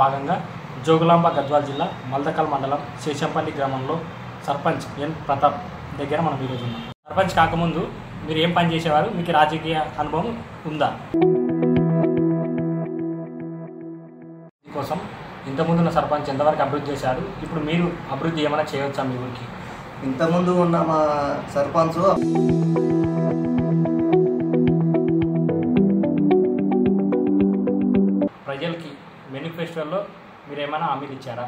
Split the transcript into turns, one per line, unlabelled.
భాగంగా జోగులాంబ గద్వాల జిల్లా మల్దకల్ మండలం శేషంపల్లి గ్రామంలో సర్పంచ్ ఎన్ ప్రతాప్ దగ్గర మనం ఈరోజు ఉన్నాం. సర్పంచ్ కాకముందు మీరు ఏం పని చేసేవారు? మీకు రాజకీయ అనుభవం ఉందా? దీనికోసం ఇంతకుముందున్న సర్పంచ్ ఎంతవరకు అభివృద్ధి చేశారు? ఇప్పుడు మీరు అభివృద్ధి ఏమైనా చేయవచ్చా మీ ఊరికి?
ఇంతకుముందు ఉన్న మా సర్పంచ్
ప్రజలకి మేనిఫెస్టోలో మీరు ఏమైనా హామీలు ఇచ్చారా?